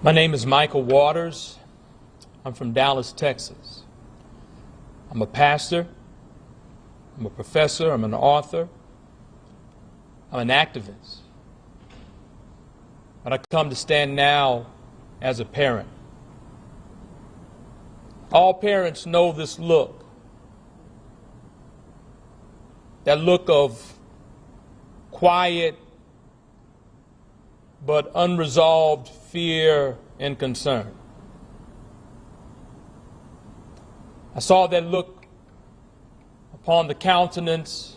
My name is Michael Waters. I'm from Dallas, Texas. I'm a pastor, I'm a professor, I'm an author, I'm an activist. But I come to stand now as a parent. All parents know this look. That look of quiet but unresolved fear and concern. I saw that look upon the countenance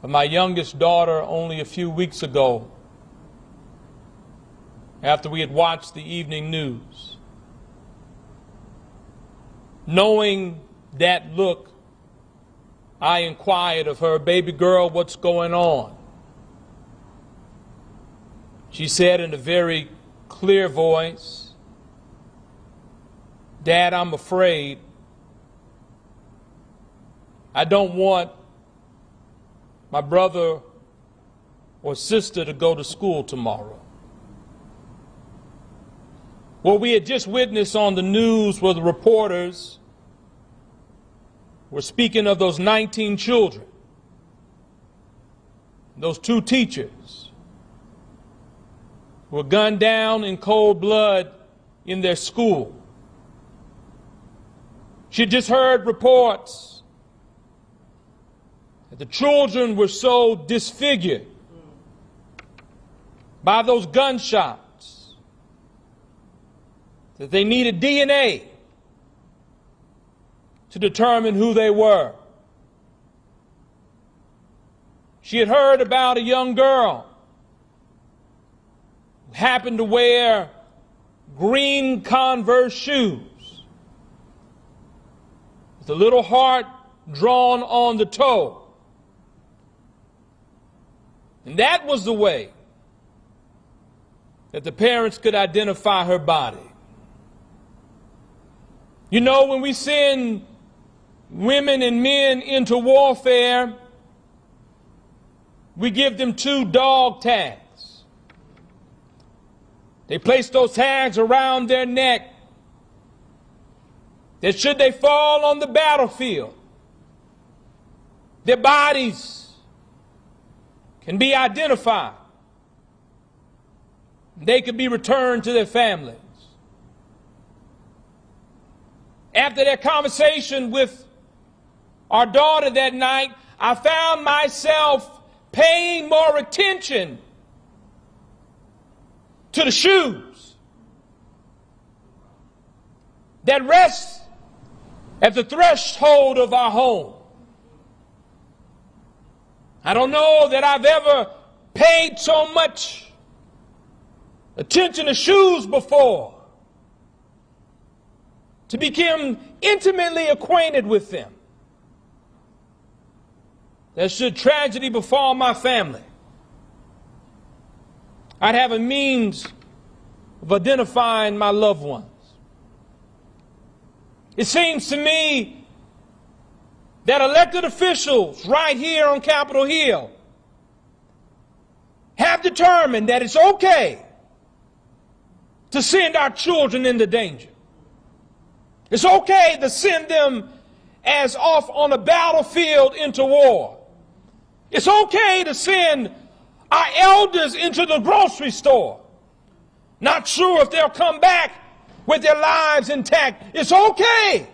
of my youngest daughter only a few weeks ago after we had watched the evening news. Knowing that look, I inquired of her, "Baby girl, what's going on?" She said in a very clear voice, "Dad, I'm afraid. I don't want my brother or sister to go to school tomorrow." What we had just witnessed on the news were the reporters were speaking of those 19 children, those 2 teachers were gunned down in cold blood in their school. She had just heard reports that the children were so disfigured by those gunshots that they needed DNA to determine who they were. She had heard about a young girl who happened to wear green Converse shoes with a little heart drawn on the toe. And that was the way that the parents could identify her body. You know, when we send women and men into warfare, we give them 2 dog tags. They place those tags around their neck that should they fall on the battlefield, their bodies can be identified. They could be returned to their families. After that conversation with our daughter that night, I found myself paying more attention to the shoes that rest at the threshold of our home. I don't know that I've ever paid so much attention to shoes before, to become intimately acquainted with them, that should tragedy befall my family, I'd have a means of identifying my loved ones. It seems to me that elected officials right here on Capitol Hill have determined that it's okay to send our children into danger. It's okay to send them as off on a battlefield into war. It's okay to send our elders into the grocery store, not sure if they'll come back with their lives intact. It's okay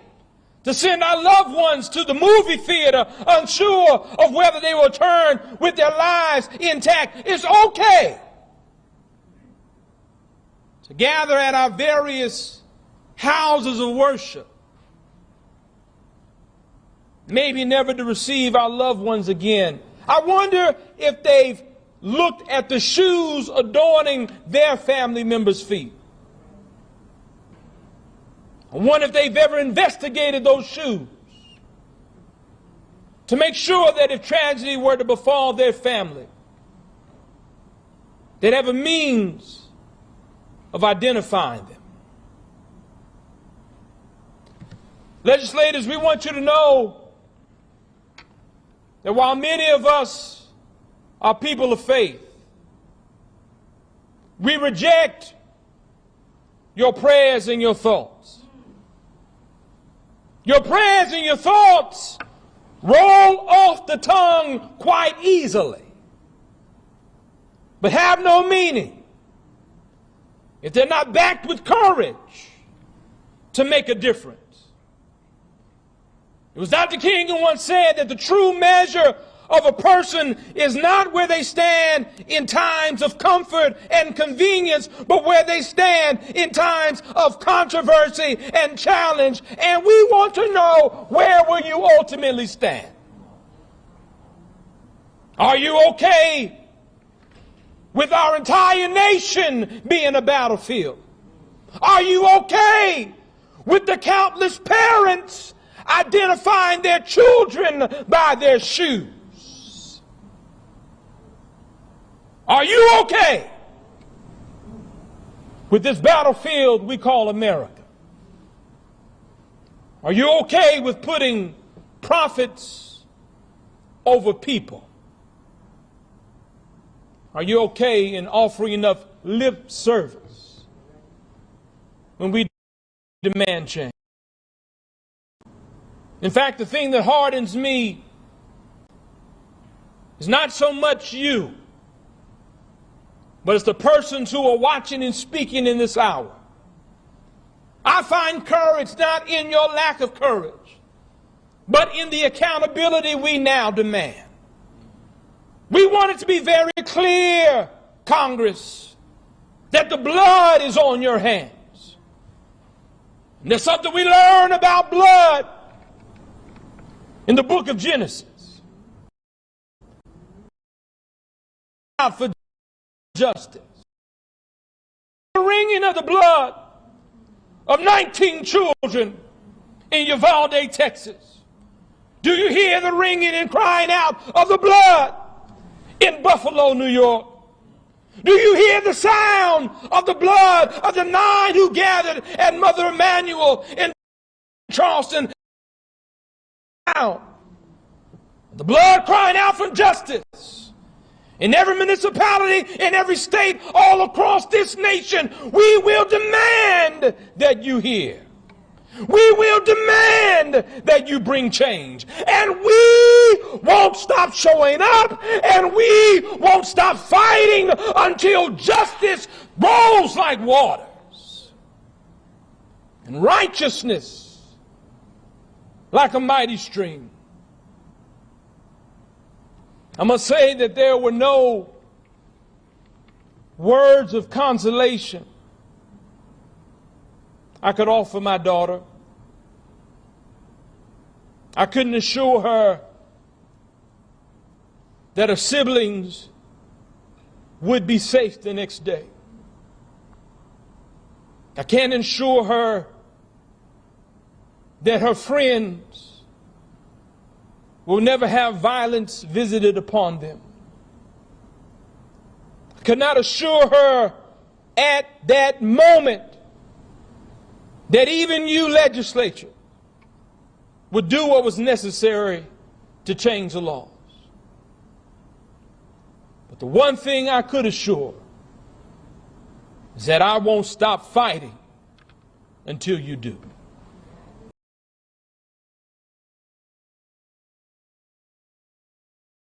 to send our loved ones to the movie theater unsure of whether they will return with their lives intact. It's okay to gather at our various houses of worship, maybe never to receive our loved ones again. I wonder if they've looked at the shoes adorning their family members' feet. I wonder if they've ever investigated those shoes to make sure that if tragedy were to befall their family, they'd have a means of identifying them. Legislators, we want you to know that while many of us are people of faith, we reject your prayers and your thoughts. Your prayers and your thoughts roll off the tongue quite easily, but have no meaning if they're not backed with courage to make a difference. It was Dr. King who once said that the true measure of a person is not where they stand in times of comfort and convenience, but where they stand in times of controversy and challenge. And we want to know, where will you ultimately stand? Are you okay with our entire nation being a battlefield? Are you okay with the countless parents identifying their children by their shoes? Are you okay with this battlefield we call America? Are you okay with putting profits over people? Are you okay in offering enough lip service when we demand change? In fact, the thing that hardens me is not so much you, but it's the persons who are watching and speaking in this hour. I find courage not in your lack of courage, but in the accountability we now demand. We want it to be very clear, Congress, that the blood is on your hands. And there's something we learn about blood in the book of Genesis. Out for justice. The wringing of the blood of 19 children in Uvalde, Texas. Do you hear the ringing and crying out of the blood in Buffalo, New York? Do you hear the sound of the blood of the 9 who gathered at Mother Emanuel in Charleston? The blood crying out for justice. In every municipality, in every state, all across this nation, we will demand that you hear. We will demand that you bring change. And we won't stop showing up, and we won't stop fighting until justice rolls like waters and righteousness like a mighty stream. I must say that there were no words of consolation I could offer my daughter. I couldn't assure her that her siblings would be safe the next day. I can't assure her that her friends will never have violence visited upon them. I could not assure her at that moment that even you, legislature, would do what was necessary to change the laws. But the one thing I could assure is that I won't stop fighting until you do.